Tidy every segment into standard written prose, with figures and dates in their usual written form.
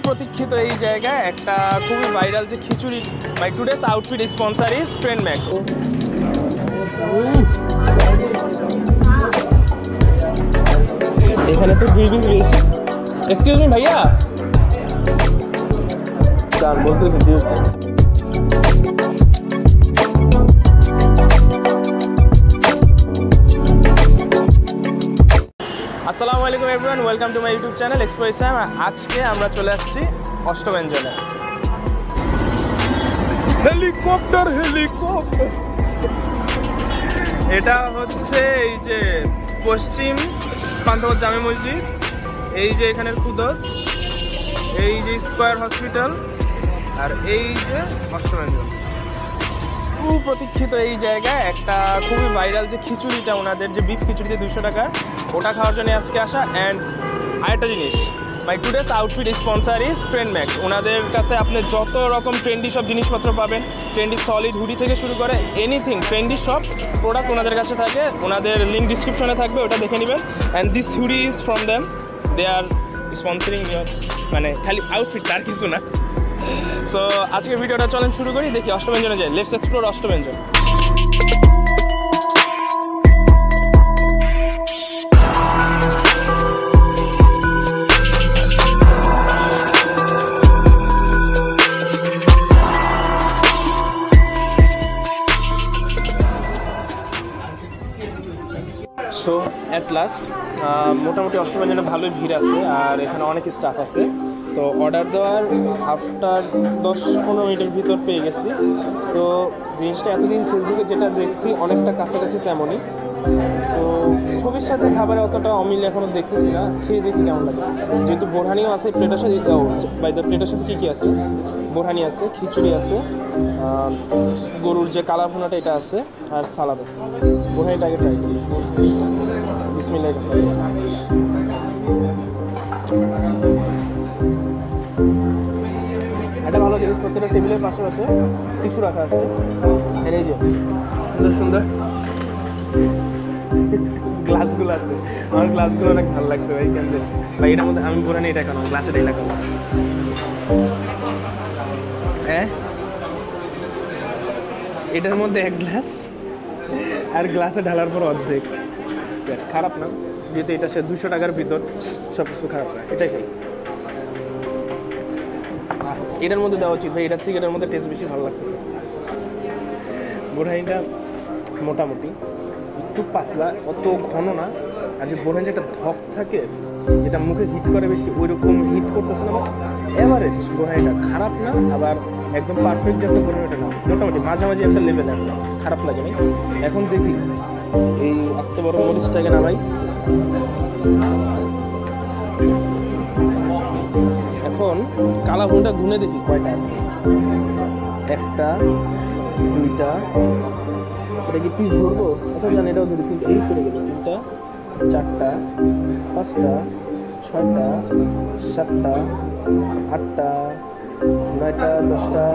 প্রতীক্ষিত এই জায়গায় একটা খুবই ভাইরাল যে khichuri. My today's outfit sponsor is Trend Max. এখানে তো 2 পিস বেশি। এক্সকিউজ মি ভাইয়া, চান বলতে দিও। আসসালামু আলাইকুম everyone, welcome to my YouTube channel explore Islam. আজকে আমরা চলে আসছি অষ্টব্যঞ্জনে। হেলিকপ্টার এটা হচ্ছে এই যে পশ্চিম পান্থপথ জামে মসজিদ, এই যে এখানের কুদস, এই যে স্কয়ার হসপিটাল, আর এই যে অষ্টব্যঞ্জন। খুব প্রতীক্ষিত এই জায়গায় একটা খুবই ভাইরাল যে খিচুড়িটা, ওনাদের যে বিফ খিচুড়িতে 200 টাকা, ওটা খাওয়ার জন্য আজকে আসা। অ্যান্ড আরেকটা জিনিস, মাই today's outfit sponsor is Trend max. ওনাদের কাছে আপনি যত রকম ট্রেন্ডি সব জিনিসপত্র পাবেন, ট্রেন্ডি সলিড হুডি থেকে শুরু করে এনিথিং ট্রেন্ডি সব প্রোডাক্ট ওনাদের কাছে থাকে। ওনাদের লিঙ্ক ডিসক্রিপশনে থাকবে, ওটা দেখে নেবেন। And this hoodie is from them, they are sponsoring your, মানে খালি আউটফিট, তার কিছু না। সো আজকের ভিডিওটা চলেন শুরু করি, দেখি অষ্টব্যঞ্জনে যাই। Let's explore Ashtobyanjon. So at last মোটামুটি অষ্টব্যঞ্জনে ভালোই ভিড় আছে, আর এখানে অনেক স্টাফ আছে। তো অর্ডার দেওয়ার আফটার 10-15 মিনিটের ভিতর পেয়ে গেছি। তো জিনিসটা এতদিন ফেসবুকে যেটা দেখছি অনেকটা কাছাকাছি তেমনই। তো ছবির সাথে খাবারে অতটা অমিল এখনও দেখতেছি না, খেয়ে দেখি কেমন লাগে। যেহেতু বোরহানিও আছে প্লেটের সাথে, প্লেটের সাথে কী কী আছে, বোরহানি আছে, খিচুড়ি আছে, গরুর যে কালা ভুনাটা এটা আছে, আর সালাদ আছে। বোরহানিটা আগে ট্রাই করি। বিসমিল্লাহ। একটা ভালো জিনিস, প্রত্যেকটা টেবিলের পাশে পাশে টিস্যু রাখা আছে। এই যে সুন্দর সুন্দর গ্লাসগুলো আছে, আমার গ্লাসগুলো অনেক ভালো লাগছে ভাই। কেন ভাই এটার মধ্যে আমি বোরহানি এটা খাবো, গ্লাসে এটা খাবো। হ্যাঁ, এটার মধ্যে 1 গ্লাস, আর গ্লাসে ঢালার পর অর্ধেক। খারাপ না, যেহেতু এটা সে 200 টাকার ভিতর, সব কিছু খারাপ না, এটাই খাই। এটার মধ্যে দেওয়া উচিত ভাই, এটার থেকে এটার মধ্যে টেস্ট বেশি ভালো লাগতেছে। বোরহানিটা মোটামুটি একটু পাতলা, অত ঘন না। আর যে বোরহানি একটা ধপ থাকে, যেটা মুখে হিট করে বেশি, ওই রকম হিট করতেছে না। এভারেজ বোরহানিটা, খারাপ না, আবার একদম পারফেক্ট যে একটা বোরহানিটা না, মোটামুটি মাঝামাঝি একটা লেভেল আছে, খারাপ লাগে না। এখন দেখি এই আস্তে বড় মরিচটাকে নামাই। এখন কালা ভুনটা গুনে দেখি কয়টা আছে। 1টা 2টা, এটা কি পিস ধরবো? আচ্ছা জানি, এটাও ধরি। 3টা, এই করে গেল। 3টা 4টা 5টা 6টা 7টা 8টা 9টা 10টা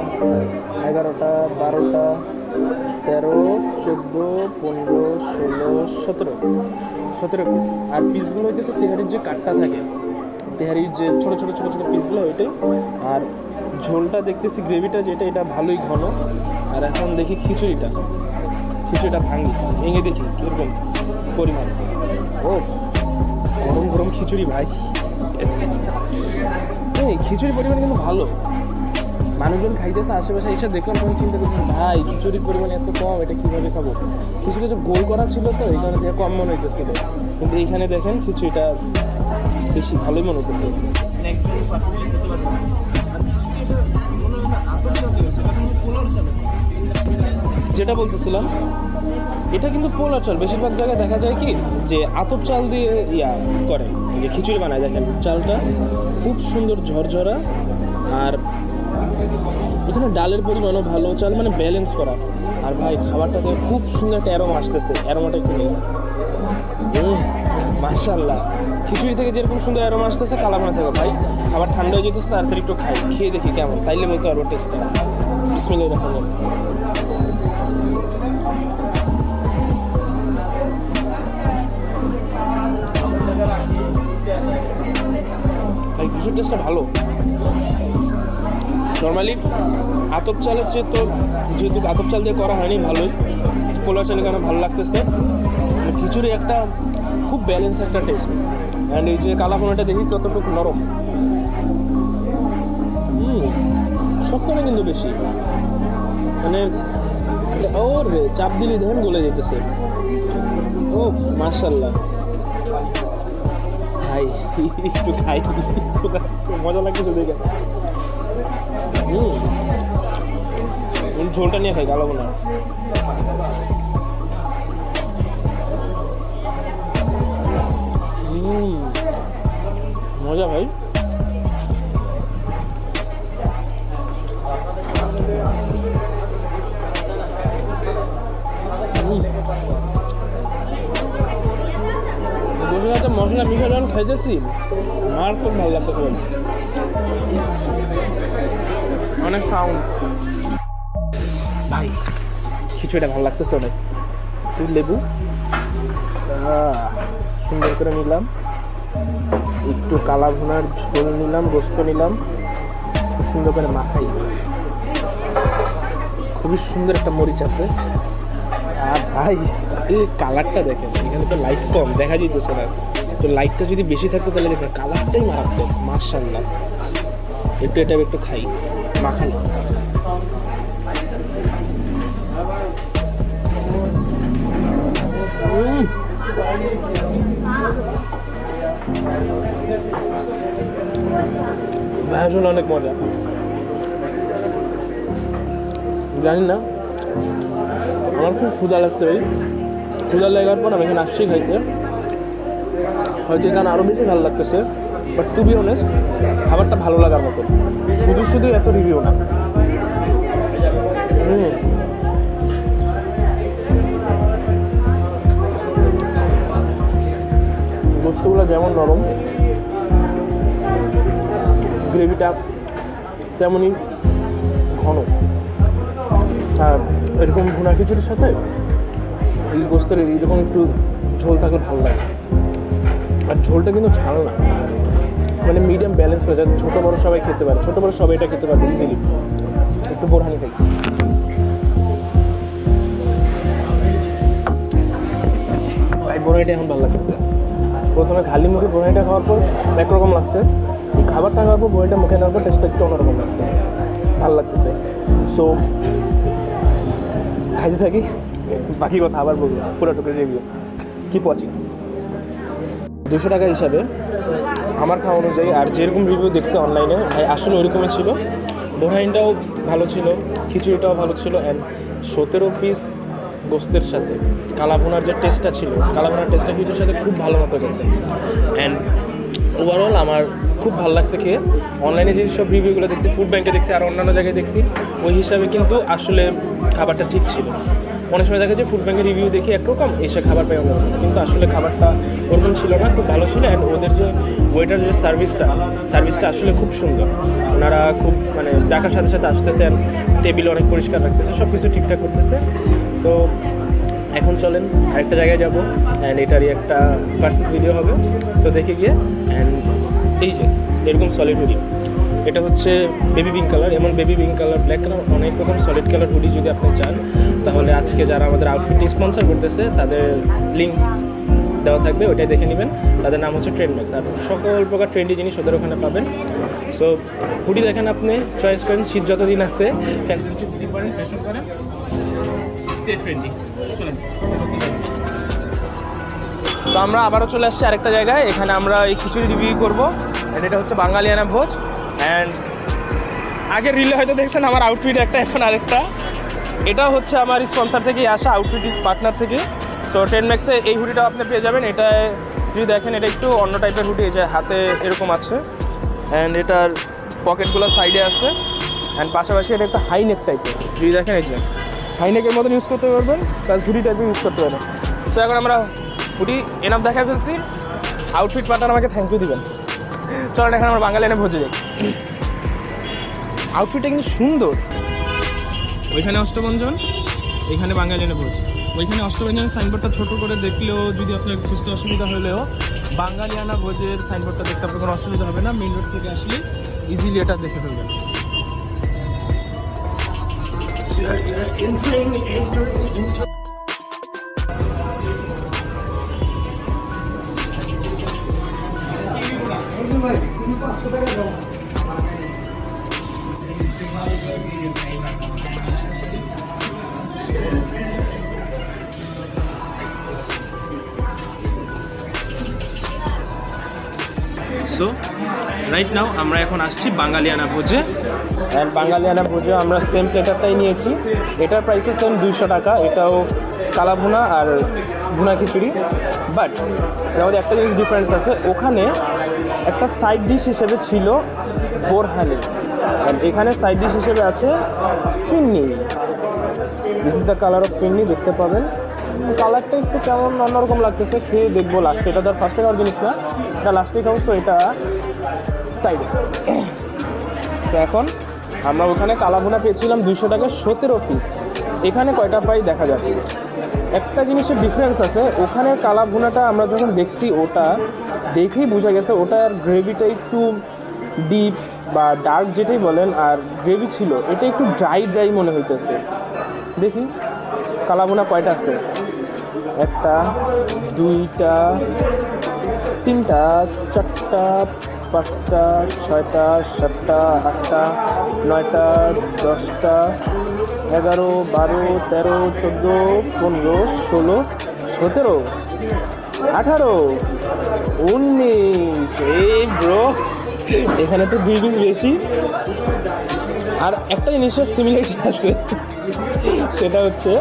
11টা 12টা 13 14 15 16 17 পিস। আর পিসগুলো হইতেছে তেহারির যে কাঠটা থাকে, তেহারির যে ছোটো ছোটো ছোটো ছোটো পিসগুলো, ওইটাই। আর ঝোলটা দেখতেছি, গ্রেভিটা যেটা, এটা ভালোই ঘন। আর এখন দেখি খিচুড়িটা ভাঙি, ভেঙে দেখি কীরকম পরিমাণ। ও গরম গরম খিচুড়ি ভাই, এই খিচুড়ির পরিমাণ কিন্তু ভালো। মানুষজন খাইতেছে আশেপাশে, এসে দেখলাম, তখন চিন্তা করছি ভাই খিচুড়ির পরিমাণ এত কম, এটা কীভাবে খাবো। খিচুড়ি যে গোল করা ছিল, তো এই কারণে কম মনে হইতেছিল, কিন্তু এইখানে দেখেন খিচুড়িটা বেশি ভালোই মনে হতেছে। যেটা বলতেছিলাম, এটা কিন্তু পোলার চাল। বেশিরভাগ জায়গায় দেখা যায় কি যে আতপ চাল দিয়ে করে, যে খিচুড়ি বানায়। দেখেন চালটা খুব সুন্দর ঝরঝরা, আর এখানে ডালের পরিমাণও ভালো, চাল মানে ব্যালেন্স করা। আর ভাই খাবারটাতে খুব সুন্দর একটা অ্যারোমা আসতেছে, অ্যারোমাটা একটু নেই। মাশাআল্লাহ, খিচুড়ি থেকে যেরকম সুন্দর অ্যারোমা আসতেছে, কালাভুনা থেকে ভাই খাবার ঠান্ডা হয়ে যেতেছে। তাড়াতাড়ি একটু খাই, খেয়ে দেখি কেমন, তাইলে বলতে পারবো টেস্টটা। বিসমিল্লাহির রহমানির রহিম। কিছুর টেস্টটা ভালো। নর্মালি আতপ চালের চেয়ে তো যেহেতু আতপ চাল দিয়ে করা হয়নি ভালোই, পোলাও চালের কারণে ভালো লাগতেছে। খিচুড়ি একটা খুব ব্যালেন্স একটা টেস্ট। অ্যান্ড এই যে কালাভুনাটা দেখি কতটুকু নরম, শক্ত না কিন্তু বেশি, মানে ওর চাপ দিলেই দেখেন গলে যেতেছে। ও মাশাআল্লাহ ভাই, একটু খাই, মজা লাগতেছে দেখে। ঝোলটা নিয়ে খাই কালাভুনা। মজা ভাই। মশলা মিশা যখন খাইতেছি মার খুব ভালো লাগতেছে, অনেক সাউন্ড ভাই। খিচুড়িটা ভালো লাগতেছে অনেক। তুই লেবু সুন্দর করে নিলাম, একটু কালাভুনার ঝোল নিলাম, গোস্ত নিলাম, খুব সুন্দর করে মাখাই। খুবই সুন্দর একটা মরিচ আছে। আর ভাই এই কালারটা দেখেন, এখানে তো লাইট কম দেখা যেতেছে না, তো লাইটটা যদি বেশি থাকতো তাহলে দেখেন কালারটাই মারাত্মক। মাশাআল্লাহ। একটু এটা একটু খাই, মাখাই। আসলে অনেক মজা। জানি না, আমার খুব ক্ষুধা লাগছে ভাই। ক্ষুধা লাগার পর আমি এখানে আসছি খাইতে। হয়তো এখানে আরও বেশি ভালো লাগতেছে, বাট টু বি অনেস্ট খাবারটা ভালো লাগার মতো, শুধু শুধু এত রিভিউ না। গোস্তগুলো যেমন নরম, গ্রেভিটা তেমনই ঘন। আর এরকম ভুনা খিচুড়ির সাথে এই গোস্তের এইরকম একটু ঝোল থাকলে ভালো লাগে। আর ঝোলটা কিন্তু ঝাল না, মানে মিডিয়াম ব্যালেন্স করে, যাতে ছোটো বড়ো সবাই খেতে পারে। ছোটো বড়ো সবাই এটা খেতে পারবে ইজিলি। একটু বোরহানি খাই। ভাই বোরহানিটা এখন ভালো লাগছে। প্রথমে খালি মুখে বোরহানিটা খাওয়ার পর একরকম লাগছে, এই খাবারটা খাওয়ার পর বোরহানিটা মুখে নেওয়ার পর টেস্টটা একটু অন্যরকম লাগছে, ভালো লাগতেছে। সো খাইতে থাকি, বাকি কথা আবার বলবো পুরোটুকু রিভিউ। Keep watching. 200 টাকা হিসাবে আমার খাওয়া অনুযায়ী আর যেরকম রিভিউ দেখছে অনলাইনে, ভাই আসলে ওইরকমই ছিল। বোরহানিটাও ভালো ছিল, খিচুড়িটাও ভালো ছিল। অ্যান্ড 17 পিস গোস্তের সাথে কালাভুনার যে টেস্টটা ছিল, কালাভুনার টেস্টটা খিচুড়ির সাথে খুব ভালো মতো গেছে। অ্যান্ড ওভারঅল আমার খুব ভালো লাগছে খেয়ে। অনলাইনে যেসব রিভিউগুলো দেখছি, ফুড ব্যাংকে দেখছি আর অন্যান্য জায়গায় দেখছি, ওই হিসাবে কিন্তু আসলে খাবারটা ঠিক ছিল। অনেক সময় দেখা যায় ফুড ব্যাংকের রিভিউ দেখি একরকম, এসে খাবার পাই অন্যরকম, কিন্তু আসলে খাবারটা ওরকম ছিল না, খুব ভালো ছিল। অ্যান্ড ওদের যে ওয়েটার যে সার্ভিসটা আসলে খুব সুন্দর। ওনারা খুব মানে ডাকার সাথে সাথে আসতেছেন, টেবিল অনেক পরিষ্কার রাখতেছে, সব কিছু ঠিকঠাক করতেছে। সো এখন চলেন আরেকটা জায়গায় যাবো, অ্যান্ড এটারই একটা ভার্সেস ভিডিও হবে। সো দেখে গিয়ে। অ্যান্ড এই যে এরকম সলিড হুডি, এটা হচ্ছে বেবি পিঙ্ক কালার, এমন baby pink colour, black colour, অনেক রকম সলিড কালার হুডি যদি আপনি চান, তাহলে আজকে যারা আমাদের আউটফিটটি স্পন্সর করতেছে তাদের লিঙ্ক দেওয়া থাকবে, ওইটাই দেখে নেবেন। তাদের নাম হচ্ছে ট্রেন্ডম্যাক্স। আর সকল প্রকার ট্রেন্ডি জিনিস ওদের ওখানে পাবেন। সো হুডি দেখেন, আপনি চয়েস করেন, শীত যতদিন আছে হুডি পরেন, ফ্যাশন করেন, স্টে ট্রেন্ডি। চলেন। তো আমরা আবারও চলে আসছি আরেকটা জায়গায়, এখানে আমরা এই খিচুড়ি রিভিউ করবো। অ্যান্ড এটা হচ্ছে বাঙালিয়ানা ভোজ। অ্যান্ড আগের রিলে হয়তো দেখছেন আমার আউটফিট একটা, এখন আরেকটা। এটাও হচ্ছে আমার স্পন্সার থেকেই আসা, আউটফিট পার্টনার থেকে। সো ট্রেন্ডম্যাক্সে এই হুডিটাও আপনি পেয়ে যাবেন। এটা যদি দেখেন, এটা একটু অন্য টাইপের হুডি, এই যে হাতে এরকম আছে, অ্যান্ড এটার পকেটগুলো সাইডে আছে। অ্যান্ড পাশাপাশি এটা একটা হাইনেক টাইপের, যদি দেখেন এই যে হাইনেকের মতন ইউজ করতে পারবেন, প্লাস হুডি টাইপের ইউজ করতে পারবেন। সো এখন আমরা হুডি এনাফ দেখা ফেলছি, আউটফিট পার্টনার আমাকে থ্যাংক ইউ দিবেন। চলেন এখন আমরা বাঙালি এনে ভোজে যাই। আউটফিটটা কিন্তু সুন্দর, ওইখানে অষ্টমঞ্জন, এখানে বাঙালি এনে ভোজ। ওইখানে অষ্টব্যঞ্জনের সাইনবোর্ডটা ছোট করে দেখলেও যদি আপনার বুঝতে অসুবিধা হলেও বাঙালিয়ানা ভোজের সাইনবোর্ডটা দেখতে আপনার কোনো অসুবিধা হবে না। মেন রোড থেকে আসলে ইজিলি এটা দেখে ফেলবেন। সো রাইট নাও আমরা এখন আসছি বাঙালিয়ানা ভোজে। অ্যান্ড বাঙালিয়ানা ভোজে আমরা সেম প্লেটারটাই নিয়েছি। এটার প্রাইসও সেম 200 টাকা। এটাও কালা ভুনা আর ভুনা খিচুড়ি। বাট আমাদের একটা জিনিস ডিফারেন্স আছে, ওখানে একটা সাইড ডিশ হিসেবে ছিল বোরহানি, অ্যান্ড এখানে সাইড ডিশ হিসেবে আছে pinni. This is the colour of pinni, দেখতে পাবেন। কালারটা একটু কেমন অন্যরকম লাগতেছে, খেয়ে দেখবো লাস্টে। এটা তার ফার্স্টে খাওয়ার জিনিস না, এটা লাস্টে খাবো। তো এটা সাইডে। তো এখন আমরা ওখানে কালা ভুনা পেয়েছিলাম 200 টাকায় 17 পিস। এখানে কয়টা পাই দেখা যাবে। একটা জিনিসের ডিফারেন্স আছে, ওখানে কালা ভুনাটা আমরা যখন দেখছি ওটা দেখেই বোঝা গেছে ওটার গ্রেভিটা একটু ডিপ বা ডার্ক যেটাই বলেন, আর গ্রেভি ছিল এটা একটু ড্রাই মনে হইতেছে। দেখি কালা ভুনা কয়টা আছে, 1টা 2টা 3টা 4টা 5টা 6টা 7টা 8টা 9টা 10টা 11 12 13 14 15 16 17 18 19। এই ব্রো, এখানে তো 2 পিস বেশি। আর একটা জিনিসের সিমিলারিটি আছে, সেটা হচ্ছে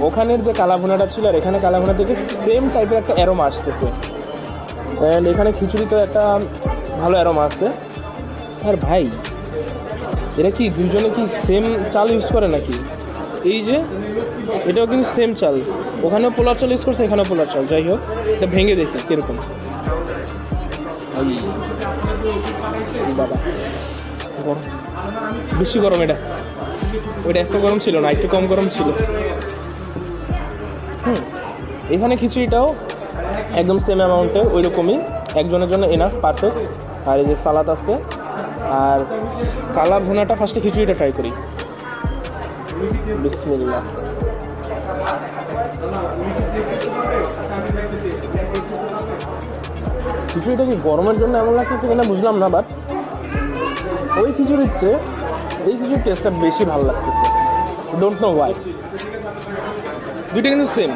ওখানের যে কালা ভুনাটা ছিল আর এখানে কালা ভুনা থেকে সেম টাইপের একটা অ্যারোমা আসতেছে। অ্যান্ড এখানে খিচুড়িতে একটা ভালো অ্যারোমা আসছে। আর ভাই এরা কি দুজনে কি সেম চাল ইউজ করে নাকি? এই যে এটাও কিন্তু সেম চাল, ওখানেও পোলার চাল ইউজ করছে, এখানেও পোলার চাল। যাই হোক, এটা ভেঙে দেখি কীরকম। বাবা গরম, বেশি গরম। এটা ওইটা এত গরম ছিল না, একটু কম গরম ছিল। এখানে খিচুড়িটাও একদম সেম অ্যামাউন্টে, ওই রকমই, একজনের জন্য এনাফ, পারফেক্ট। আর এই যে সালাদ আছে। আর কালা ভুনাটা ফার্স্টে খিচুড়িটা ট্রাই করি। বিসমিল্লাহ। খিচুড়িটা কি গরমের জন্য এমন লাগতেছে কিনা বুঝলাম না, বাট ওই খিচুড়ির চেয়ে এই খিচুড়ির টেস্টটা বেশি ভালো লাগতেছে। Don't know Y. দুইটা কিন্তু সেম।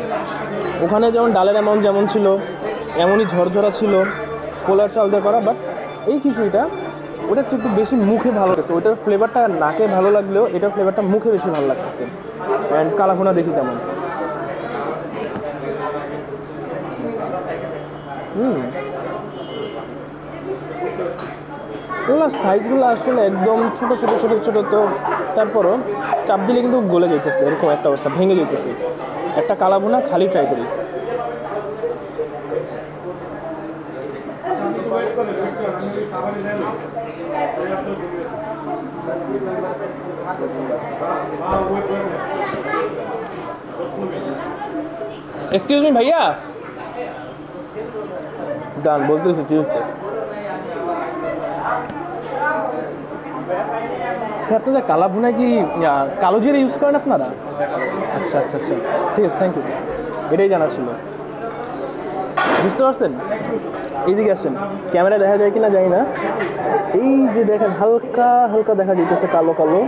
ওখানে যেমন ডালের অ্যামাউন্ট যেমন ছিল এমনই ঝরঝরা ছিল, পোলার চাল দিয়ে করা। বাট এই খিচুড়িটা ওটা একটু বেশি মুখে ভালো লাগছে। ওইটার ফ্লেভারটা নাকে ভালো লাগলেও এটার ফ্লেভারটা মুখে বেশি ভালো লাগতেছে। অ্যান্ড কালা ভুনা দেখি কেমন। এগুলো সাইজগুলো আসলে একদম ছোটো ছোটো ছোটো ছোটো, তো তারপরও চাপ দিলে কিন্তু গলে যেতেছে, এরকম একটা অবস্থা, ভেঙে যেতেছে। একটা কালা ভুনা খালি ট্রাই করি। এক্সকিউজ মি ভাইয়া, দান বলতেছি কি হচ্ছে। আপনাদের কালা ভুনা কি কালো জিরা ইউজ করেন আপনারা? আচ্ছা আচ্ছা আচ্ছা, ঠিক আছে, থ্যাংক ইউ। এটাই জানা ছিল। বুঝতে পারছেন? এইদিকে আসেন, ক্যামেরায় দেখা যায় কিনা জানি না। এই যে দেখেন হালকা হালকা দেখা যেতেছে কালো কালো,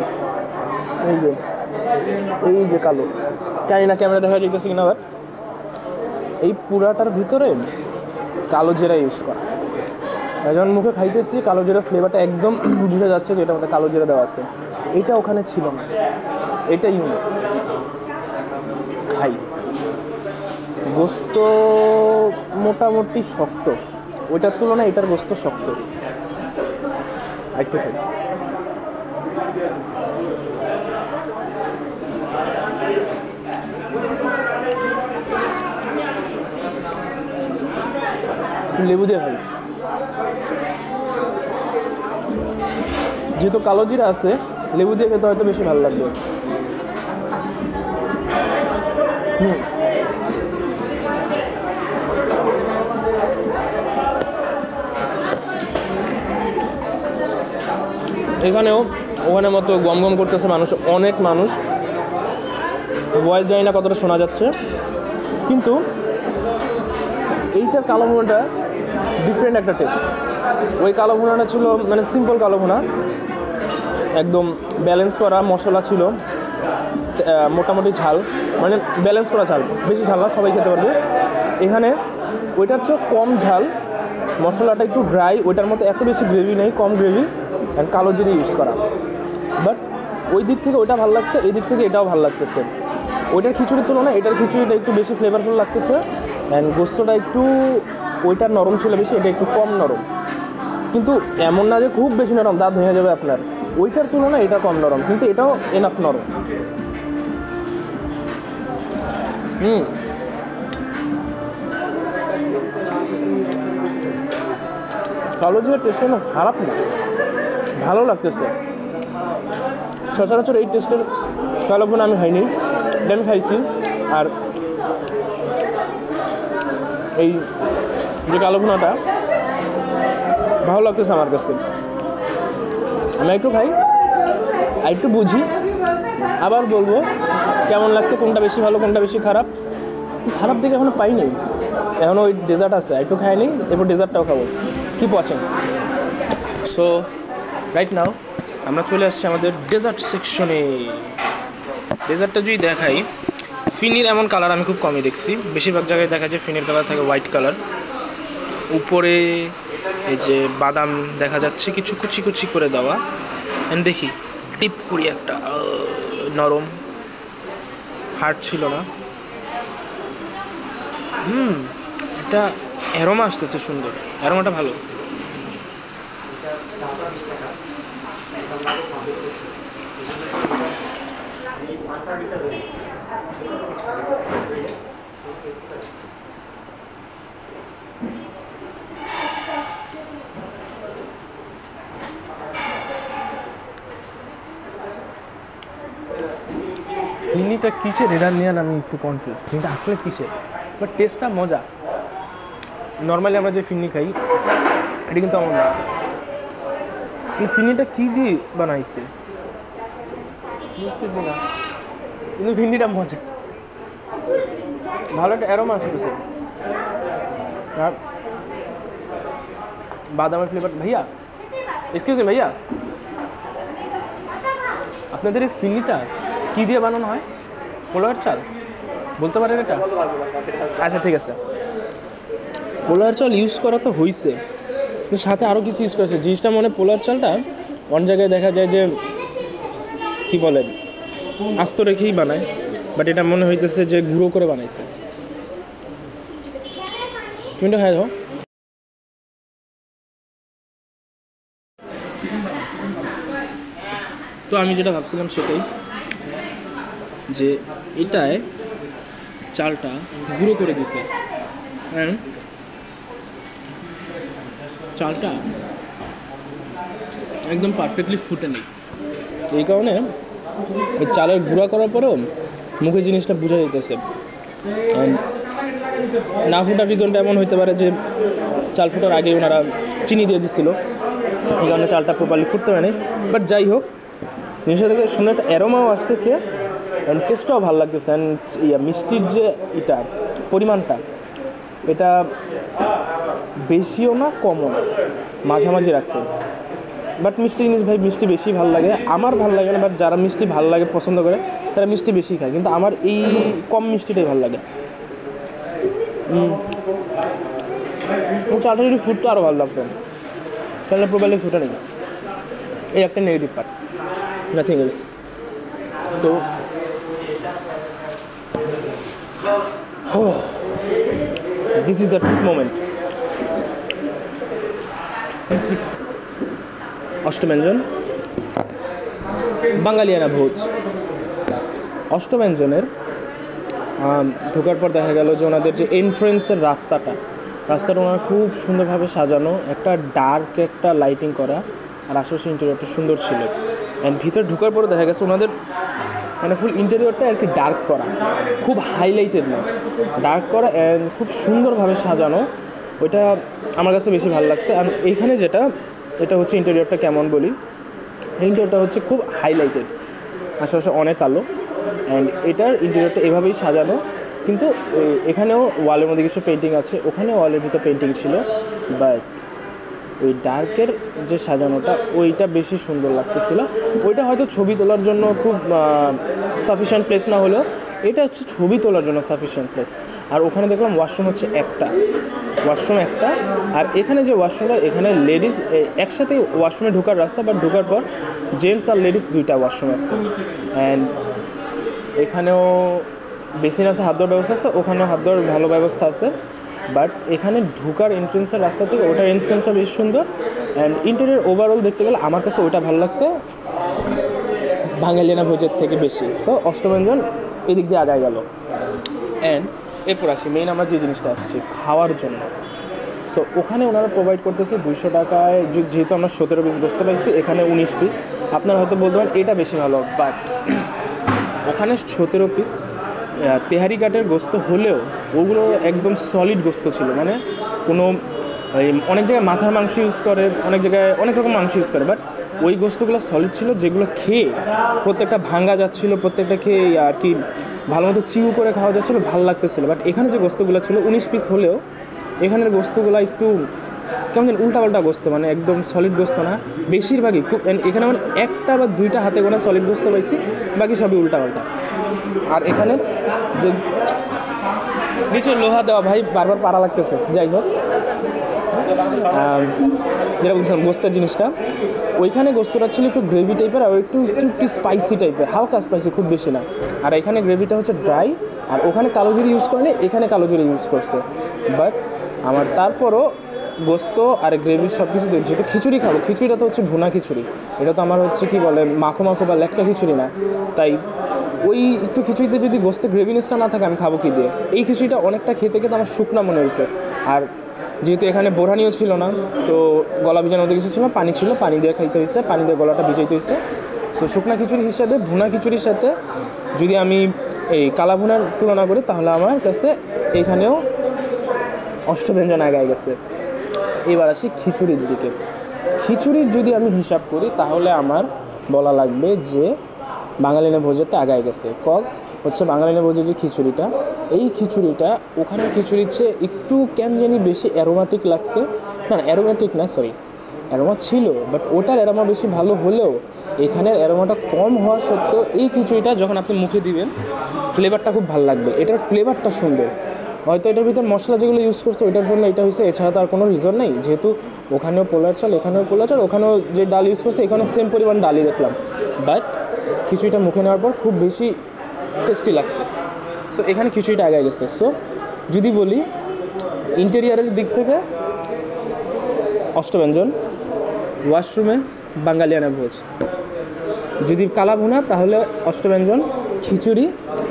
এই যে কালো, জানি না ক্যামেরা দেখা যেতেছে কিনা। আবার এই পুরাটার ভিতরে কালো জিরা ইউজ করা। যখন মুখে খাইতেছি কালো জিরা ফ্লেভারটা একদম বুঝা যাচ্ছে যে এটার মধ্যে কালো জিরা দেওয়া আছে। এটা ওখানে ছিল না, এটা ইউনিক। খাই। গোস্ত মোটামুটি শক্ত, ওইটার তুলনায় এটার গোস্ত শক্ত। একটু খাই। লেবু দিয়ে খাই। যেহেতু কালো জিরা আছে, লেবু দিয়ে খেতে হয়তো বেশি ভালো লাগবে। এখানেও ওখানের মতো গম গম করতেছে মানুষ, অনেক মানুষ। ভয়েস জানি না কতটা শোনা যাচ্ছে, কিন্তু এইটার কালো ভুনাটা ডিফারেন্ট একটা টেস্ট। ওই কালো ভুনাটা ছিল মানে সিম্পল কালো ভুনা, একদম ব্যালেন্স করা মশলা ছিল, মোটামুটি ঝাল, মানে ব্যালেন্স করা ঝাল, বেশি ঝাল না, সবাই খেতে পারবে। এখানে ওইটার চেয়ে কম ঝাল, মশলাটা একটু ড্রাই, ওইটার মতো এত বেশি গ্রেভি নেই, কম গ্রেভি, অ্যান্ড কালো জিরে ইউজ করা। বাট ওই দিক থেকে ওইটা ভালো লাগছে, এই দিক থেকে এটাও ভালো লাগতেছে। ওইটার খিচুড়ির তুলনায় এটার খিচুড়িটা একটু বেশি ফ্লেভারফুল লাগতেছে, অ্যান্ড গোস্তটা একটু ওইটার নরম ছিল বেশি, এটা একটু কম নরম, কিন্তু এমন না যে খুব বেশি নরম দাঁত ভেঙে যাবে আপনার। ওইটার তুলনায় এটা কম নরম, কিন্তু এটাও এনাফ নরম। কালো জিরার টেস্টটা না খারাপ না, ভালো লাগতেছে। সচরাচর এই টেস্টের কালো ভুনা আমি খাইনি, এটা আমি খাইছি। আর এই যে কালো ভুনাটা ভালো লাগতেছে আমার কাছে। আমি একটু খাই আর একটু বুঝি, আবার বলবো কেমন লাগছে, কোনটা বেশি ভালো কোনটা বেশি খারাপ। খারাপ দিকে এখনো পাইনি, এখনো ওই ডেজার্ট আছে, একটু খাইনি, এরপর ডেজার্টটাও খাবো। Keep watching. So right now আমরা চলে আসছি আমাদের ডেজার্ট সেকশনে। ডেজার্টটা যদি দেখাই, ফিনির এমন কালার আমি খুব কমই দেখছি, বেশিরভাগ জায়গায় দেখা যায় ফিনির কালার থাকে হোয়াইট কালার। উপরে এই যে বাদাম দেখা যাচ্ছে কিছু কুচি কুচি করে দেওয়া, এন্ড দেখি টিপ করি একটা নরম, হার্ড ছিল না। এটা অ্যারোমা আসতেছে সুন্দর, অ্যারোমাটা ভালো। ফিনিটা কিসের এটা নিয়ে আমি একটু কনফিউজ, ফিনিটা আসলে কিসের, বাট টেস্টটা মজা। নর্মালি আমরা যে ফিনি খাই এটা কিন্তু আমার না, এই ফিনিটা কী দিয়ে বানাইছে বুঝতেছি না, কিন্তু ফিনিটা মজা, ভালো একটা অ্যারোমা আসতেছে। আর বাদামের ফ্লেভার। ভাইয়া এক্সকিউজ মি ভাইয়া, আপনাদের এই ফিনিটা কী দিয়ে বানানো হয়? পোলাওয়ের চাল বলতে পারেন এটা? আচ্ছা ঠিক আছে, পোলাওয়ের চাল ইউজ করা তো হয়েছে, কিন্তু সাথে আরও কিছু ইউজ করেছে। জিনিসটা মনে পোলাওয়ের চালটা অনেক জায়গায় দেখা যায় যে কি বলেন আস্ত রেখেই বানায়, বাট এটা মনে হইতেছে যে গুঁড়ো করে বানাইছে। তুমি তো খাই দাও। তো আমি যেটা ভাবছিলাম সেটাই, যে এটায় চালটা গুঁড়ো করে দিছে, অ্যান্ড চালটা একদম পারফেক্টলি ফুটে নেই, এই কারণে ওই চালের গুঁড়া করার পরেও মুখে জিনিসটা বোঝা যেতেছে। না ফুটার রিজনটা এমন হইতে পারে যে চাল ফুটার আগে ওনারা চিনি দিয়ে দিচ্ছিল, এই কারণে চালটা প্রপারলি ফুটতে পারে। বাট যাই হোক, জিনিসটা থেকে শুনে একটা অ্যারোমাও আসতেছে, অ্যান্ড টেস্টটাও ভালো লাগতেছে। অ্যান্ড মিষ্টির যে এটা পরিমাণটা, এটা বেশিও না কমও না, মাঝামাঝি রাখছে। বাট মিষ্টি জিনিস ভাই মিষ্টি বেশি ভালো লাগে, আমার ভালো লাগে না, বাট যারা মিষ্টি ভালো লাগে পছন্দ করে তারা মিষ্টি বেশি খায়, কিন্তু আমার এই কম মিষ্টিটাই ভালো লাগে। চালটা যদি ফুটতো আরও ভালো লাগতো, চালটা প্রপারলি ফুটে নেই, এই একটা নেগেটিভ পার্ট, নাথিং এলস। তো this is the truth moment. Ashtobyanjon বাঙালিয়ানা ভোজ। অষ্টব্যঞ্জনের ঢোকার পর দেখা গেল যে ওনাদের যে এন্ট্রেন্সের রাস্তাটা ওনারা খুব সুন্দরভাবে সাজানো, একটা ডার্ক একটা লাইটিং করা, আর আশেপাশে ইন্টেরিয়রটা সুন্দর ছিল। অ্যান্ড ভিতরে ঢোকার পরে দেখা গেছে ওনাদের মানে ফুল ইন্টেরিয়রটা আর কি ডার্ক করা, খুব হাইলাইটেড না, ডার্ক করা অ্যান্ড খুব সুন্দরভাবে সাজানো। ওইটা আমার কাছে বেশি ভালো লাগছে। আর এইখানে যেটা এটা হচ্ছে ইন্টেরিয়রটা কেমন বলি, ইন্টেরিয়রটা হচ্ছে খুব হাইলাইটেড, আশেপাশে অনেক আলো, অ্যান্ড এটার ইন্টেরিয়রটা এভাবেই সাজানো। কিন্তু এখানেও ওয়ালের মধ্যে কিছু পেন্টিং আছে, ওখানেও ওয়ালের ভিতরে পেন্টিং ছিল, বাট ওই ডার্কের যে সাজানোটা ওইটা বেশি সুন্দর লাগতেছিল। ওইটা হয়তো ছবি তোলার জন্য খুব সাফিসিয়েন্ট প্লেস না হলেও এটা হচ্ছে ছবি তোলার জন্য সাফিসিয়েন্ট প্লেস। আর ওখানে দেখলাম ওয়াশরুম হচ্ছে একটা, আর এখানে যে ওয়াশরুমটা, এখানে লেডিস একসাথে ওয়াশরুমে ঢোকার রাস্তা, বাট ঢোকার পর জেন্টস আর লেডিস দুইটা ওয়াশরুম আছে। অ্যান্ড এখানেও বেসিন আছে, হাত ধোয়ার ব্যবস্থা আছে, ওখানেও হাত ধোয়ার ভালো ব্যবস্থা আছে। বাট এখানে ঢোকার এন্ট্রেন্সের রাস্তা থেকে ওটার এন্ট্রেন্সটা বেশ সুন্দর। অ্যান্ড ইন্টেরিয়র ওভারঅল দেখতে গেলে আমার কাছে ওইটা ভালো লাগছে বাঙালিয়ানা ভোজের থেকে বেশি। সো অষ্টব্যঞ্জন এদিক দিয়ে আগায় গেল। অ্যান্ড এরপর আসি মেইন আমার যে জিনিসটা আসছে খাওয়ার জন্য। সো ওখানে ওনারা প্রোভাইড করতেছে 200 টাকায়, যেহেতু আমরা 17 পিস বসতে পাইছি, এখানে 19 পিস। আপনারা হয়তো বলতে পারেন এটা বেশি ভালো, বাট ওখানে 17 পিস তেহারি কাটের গোস্ত হলেও ওগুলো একদম সলিড গোস্ত ছিল, মানে কোনো অনেক জায়গায় মাথার মাংস ইউজ করে, অনেক জায়গায় অনেক রকম মাংস ইউজ করে, বাট ওই গোস্তগুলো সলিড ছিল, যেগুলো খেয়ে প্রত্যেকটা ভাঙা যাচ্ছিলো, প্রত্যেকটা খেয়ে আর কি ভালো মতো চিউ করে খাওয়া যাচ্ছিলো, ভালো লাগতেছিলো। বাট এখানে যে গোস্তগুলো ছিল 19 পিস হলেও এখানের গোস্তগুলো একটু কেমন যেন উল্টাপাল্টা গোস্ত, মানে একদম সলিড গোস্ত না বেশিরভাগই। খুব এখানে মানে একটা বা দুইটা হাতে গোনা সলিড গোস্ত পাইছি, বাকি সবই উল্টাপাল্টা। আর এখানে যে নিচে লোহা দেওয়া ভাই বারবার পাড়া লাগতেছে। যাই হোক, যেটা বলছিলাম গোস্তের জিনিসটা, ওইখানে গোস্তটা ছিল একটু গ্রেভি টাইপের আর একটু একটু স্পাইসি টাইপের, হালকা স্পাইসি, খুব বেশি না। আর এখানে গ্রেভিটা হচ্ছে ড্রাই, আর ওখানে কালো জিরে ইউজ করেনি, এখানে কালো জিরে ইউজ করছে। বাট আমার তারপরও গোস্ত আর গ্রেভি সব কিছু, যেহেতু খিচুড়ি খাবো, খিচুড়িটা তো হচ্ছে ভুনা খিচুড়ি, এটা তো আমার হচ্ছে কি বলে মাখো মাখো বা লেটকা খিচুড়ি না। তাই ওই একটু খিচুড়িতে যদি গোস্তের গ্রেভিনেসটা না থাকে আমি খাবো কি দিয়ে? এই খিচুড়িটা অনেকটা খেতে খেতে আমার শুকনা মনে হয়েছে। আর যেহেতু এখানে বোরহানিও ছিল না, তো গলা ভিজানোর মধ্যে কিছু ছিল না, পানি ছিল, পানি দিয়ে খাইতে হয়েছে, পানি দিয়ে গলাটা ভিজাইতে হয়েছে। সো শুকনা খিচুড়ি হিসাবে ভুনা খিচুড়ির সাথে যদি আমি এই কালা ভুনার তুলনা করি, তাহলে আমার কাছে এখানেও অষ্টব্যঞ্জন আগায় গেছে। এবার আসি খিচুড়ির দিকে। খিচুড়ির যদি আমি হিসাব করি, তাহলে আমার বলা লাগবে যে বাঙালিয়ানা ভোজেরটা আগায় গেছে। কজ হচ্ছে বাঙালিয়ানা ভোজের যে খিচুড়িটা, এই খিচুড়িটা ওখানের খিচুড়ির চেয়ে একটু কেন জানি বেশি অ্যারোমাটিক লাগছে। না, অ্যারোমাটিক না, সরি, অ্যারোমা ছিল, বাট ওটার অ্যারোমা বেশি ভালো হলেও এখানের অ্যারোমাটা কম হওয়া সত্ত্বেও এই খিচুড়িটা যখন আপনি মুখে দিবেন ফ্লেভারটা খুব ভালো লাগবে। এটার ফ্লেভারটা সুন্দর। হয়তো এটার ভিতর মশলা যেগুলো ইউজ করছে ওইটার জন্য এটা হয়েছে, এছাড়া তো আর কোনো রিজন নেই। যেহেতু ওখানেও পোলার চাল, এখানেও পোলার চাল, ওখানেও যে ডাল ইউজ করছে এখানেও সেম পরিমাণ ডালই দেখলাম। বাট খিচুড়িটা মুখে নেওয়ার পর খুব বেশি টেস্টি লাগছে। সো এখানে খিচুড়িটা আগায় গেছে। সো যদি বলি ইন্টেরিয়ারের দিক থেকে অষ্টব্যঞ্জন, ওয়াশরুমে বাঙালিয়ানা ভোজ, যদি কালা ভুনা তাহলে অষ্টব্যঞ্জন, খিচুড়ি,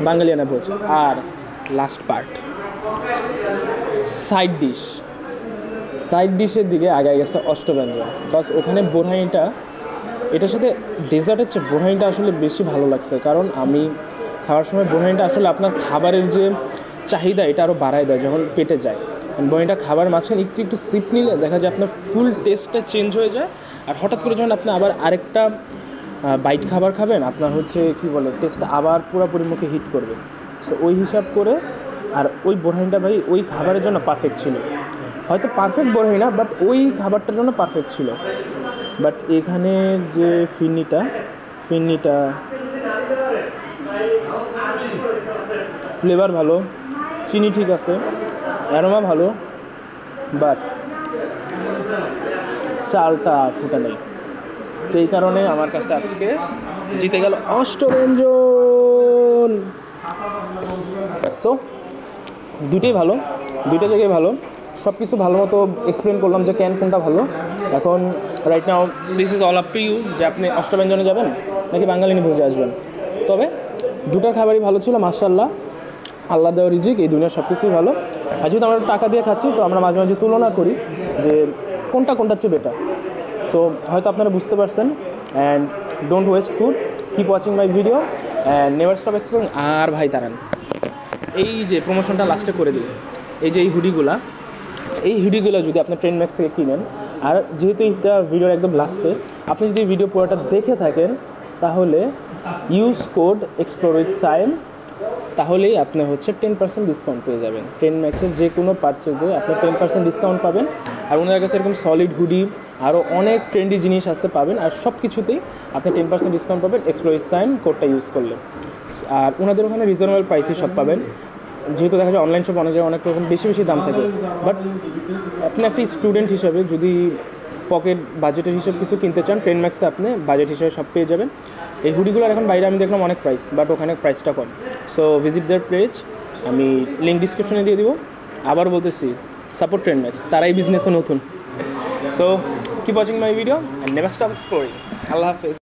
বাঙালিয়ানা ভোজ। আর লাস্ট পার্ট সাইড ডিশের দিকে আগায় গেছে অষ্টব্যঞ্জন। প্লাস ওখানে বোরহানিটা, এটার সাথে ডেজার্টের চেয়ে বোরহানিটা আসলে বেশি ভালো লাগছে। কারণ আমি খাওয়ার সময় বোরহানিটা আসলে আপনার খাবারের যে চাহিদা এটা আরও বাড়ায় দেয় যখন পেটে যায়। বোরহানিটা খাবার মাঝখানে একটু একটু সিপ নিলে দেখা যায় আপনার ফুল টেস্টটা চেঞ্জ হয়ে যায়। আর হঠাৎ করে যখন আপনি আবার আরেকটা বাইট খাবার খাবেন, আপনার হচ্ছে কি বলে টেস্টটা আবার পুরোপুরি মুখে হিট করবে। সো ওই হিসাব করে, আর ওই বোরহানিটা ভাই ওই খাবারের জন্য পারফেক্ট ছিল। হয়তো পারফেক্ট বোরহানি না, বাট ওই খাবারটার জন্য পারফেক্ট ছিল। বাট এখানে যে ফিরনিটা ফ্লেভার ভালো, চিনি ঠিক আছে, অ্যারোমা ভালো, বাট চালটা ফুটা নেই। তো এই কারণে আমার কাছে আজকে জিতে গেল অষ্টব্যঞ্জন। সো দুটোই ভালো, দুইটা জায়গায় ভালো, সব কিছু ভালো মতো এক্সপ্লেন করলাম যে কোনটা ভালো। এখন right now this is all up to you, যে আপনি অষ্টব্যঞ্জনে যাবেন নাকি বাঙালিয়ানা ভোজে আসবেন। তবে দুটার খাবারই ভালো ছিল, মাশাআল্লাহ, আল্লাহ দেওয়া রিজিক, এই দুনিয়ার সব কিছুই ভালো। আর যেহেতু আমরা টাকা দিয়ে খাচ্ছি, তো আমরা মাঝে মাঝে তুলনা করি যে কোনটার চেয়ে বেটার। সো হয়তো আপনারা বুঝতে পারছেন। And don't waste food, keep watching my video and never stop exploring. আর ভাই দাঁড়ান, এই যে প্রমোশনটা লাস্টে করে দিই, এই যে এই হুডিগুলো যদি আপনি ট্রেন্ড ম্যাক্স থেকে কিনেন, আর যেহেতু এটা ভিডিওর একদম লাস্টে, আপনি যদি ভিডিও পুরোটা দেখে থাকেন তাহলে use code explore with sign, তাহলেই আপনি হচ্ছে 10% ডিসকাউন্ট পেয়ে যাবেন। টেন ম্যাক্সের যে কোনো পারচেজে আপনি 10% ডিসকাউন্ট পাবেন। আর ওনাদের কাছে এরকম সলিড হুডি আরও অনেক ট্রেন্ডি জিনিস আছে পাবেন, আর সব কিছুতেই আপনি 10% ডিসকাউন্ট পাবেন এক্সপ্লোর উইথ সাইন কোডটা ইউজ করলে। আর ওনাদের ওখানে রিজনেবল প্রাইসে সব পাবেন, যেহেতু দেখা যায় অনলাইন শপ অনেক জায়গায় অনেক রকম বেশি বেশি দাম থাকে, বাট আপনি একটি স্টুডেন্ট হিসাবে যদি পকেট বাজেটের হিসেবে কিছু কিনতে চান, ট্রেন ম্যাক্সে আপনি বাজেট হিসেবে সব পেয়ে যাবেন। এই হুডিগুলোর এখন বাইরে আমি দেখলাম অনেক প্রাইস, বাট ওখানে প্রাইসটা কম। সো ভিজিট দেয়ার পেজ, আমি লিঙ্ক ডিসক্রিপশনে দিয়ে দিব। আবার বলতেছি, সাপোর্ট ট্রেন ম্যাক্স, তারাই বিজনেসে নতুন। So keep watching my video and never stop exploring. Allah হাফেজ।